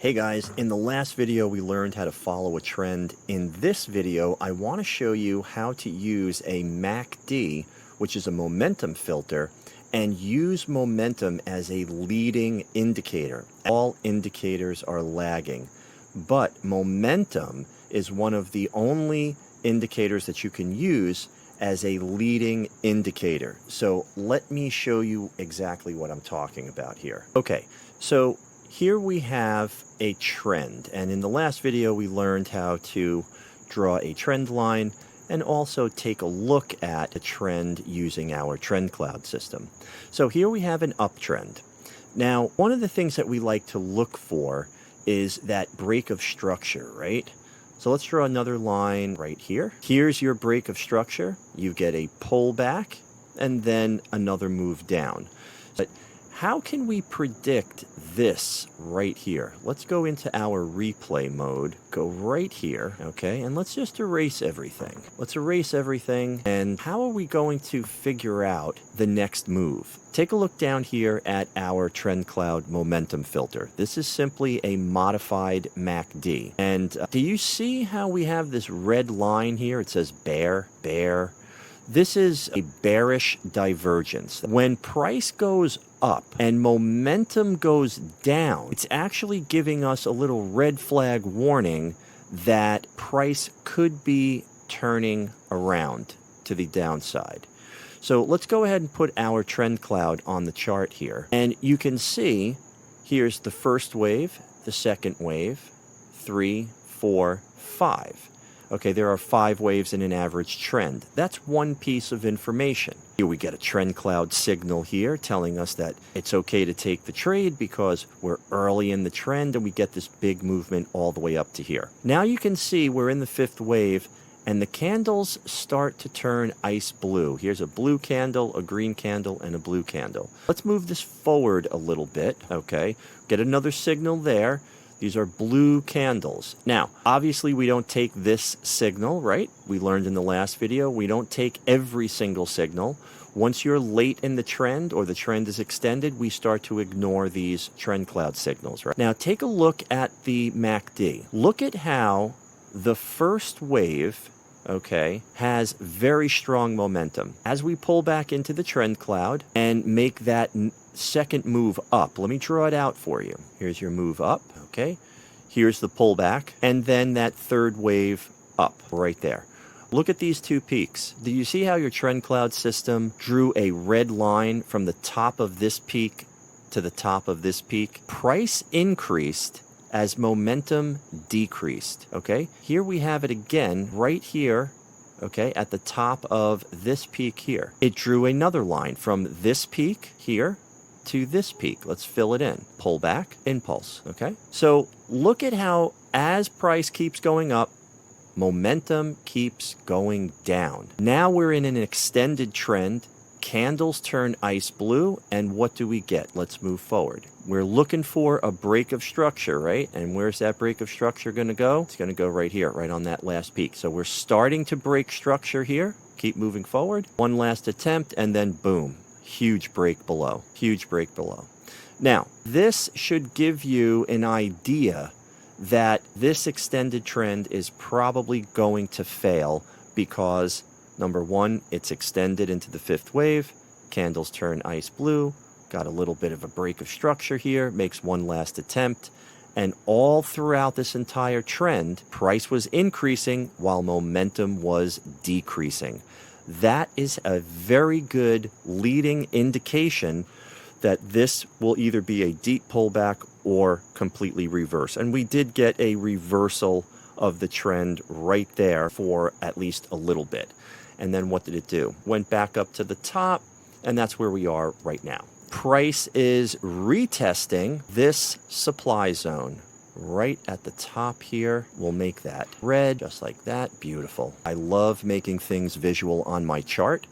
Hey guys, in the last video we learned how to follow a trend. In this video I want to show you how to use a MACD, which is a momentum filter, and use momentum as a leading indicator. All indicators are lagging, but momentum is one of the only indicators that you can use as a leading indicator. So let me show you exactly what I'm talking about here. Okay, so here we have a trend, and in the last video we learned how to draw a trend line and also take a look at a trend using our trend cloud system. So here we have an uptrend. Now, one of the things that we like to look for is that break of structure, right? So let's draw another line right here. Here's your break of structure. You get a pullback and then another move down. But how can we predict this right here? Let's go into our replay mode, go right here, okay, and let's just erase everything. Let's erase everything, and how are we going to figure out the next move? Take a look down here at our trend cloud momentum filter. This is simply a modified MACD. And do you see how we have this red line here? It says bear, bear. This is a bearish divergence. When price goes up and momentum goes down, it's actually giving us a little red flag warning that price could be turning around to the downside. So let's go ahead and put our trend cloud on the chart here. And you can see here's the first wave, the second wave, 3, 4, 5. Okay, there are 5 waves in an average trend. That's one piece of information. Here we get a trend cloud signal here telling us that it's okay to take the trade because we're early in the trend and we get this big movement all the way up to here. Now you can see we're in the 5th wave and the candles start to turn ice blue. Here's a blue candle, a green candle, and a blue candle. Let's move this forward a little bit, okay? Get another signal there. These are blue candles. Now, obviously we don't take this signal, right? We learned in the last video, we don't take every single signal. Once you're late in the trend or the trend is extended, we start to ignore these trend cloud signals, right? Now, take a look at the MACD. Look at how the first wave, okay, has very strong momentum. As we pull back into the trend cloud and make that second move up, let me draw it out for you. Here's your move up, okay? Here's the pullback, and then that third wave up right there. Look at these two peaks. Do you see how your trend cloud system drew a red line from the top of this peak to the top of this peak? Price increased as momentum decreased, okay? Here we have it again right here, okay, at the top of this peak here. It drew another line from this peak here to this peak. Let's fill it in. Pull back, impulse, okay? So look at how as price keeps going up, momentum keeps going down. Now we're in an extended trend. Candles turn ice blue, and what do we get? Let's move forward. We're looking for a break of structure, right? And where's that break of structure going to go? It's going to go right here, right on that last peak. So we're starting to break structure here. Keep moving forward. One last attempt, and then boom. Huge break below. Huge break below. Now, this should give you an idea that this extended trend is probably going to fail because number one, it's extended into the 5th wave. Candles turn ice blue. Got a little bit of a break of structure here. Makes one last attempt. And all throughout this entire trend, price was increasing while momentum was decreasing. That is a very good leading indication that this will either be a deep pullback or completely reverse. And we did get a reversal of the trend right there for at least a little bit. And then what did it do? Went back up to the top, and that's where we are right now. Price is retesting this supply zone right at the top here. We'll make that red, just like that. Beautiful. I love making things visual on my chart.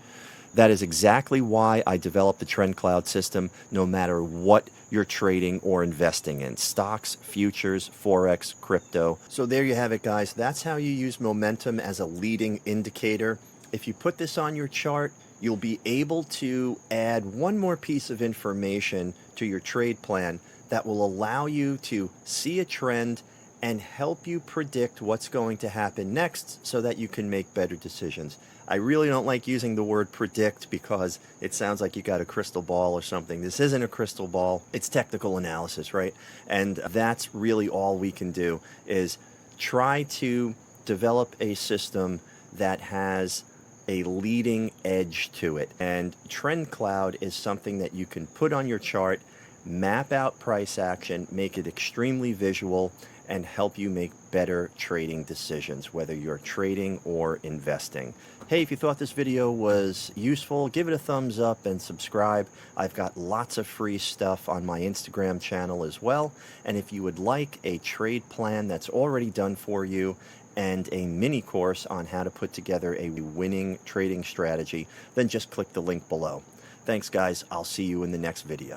That is exactly why I developed the trend cloud system, no matter what you're trading or investing in. Stocks, futures, Forex, crypto. So there you have it, guys. That's how you use momentum as a leading indicator. If you put this on your chart, you'll be able to add one more piece of information to your trade plan that will allow you to see a trend and help you predict what's going to happen next so that you can make better decisions. I really don't like using the word predict because it sounds like you got a crystal ball or something. This isn't a crystal ball. It's technical analysis, right? And that's really all we can do is try to develop a system that has a leading edge to it. And Trend Cloud is something that you can put on your chart, map out price action, make it extremely visual, and help you make better trading decisions, whether you're trading or investing. Hey, if you thought this video was useful, give it a thumbs up and subscribe. I've got lots of free stuff on my Instagram channel as well. And if you would like a trade plan that's already done for you and a mini course on how to put together a winning trading strategy, then just click the link below. Thanks, guys. I'll see you in the next video.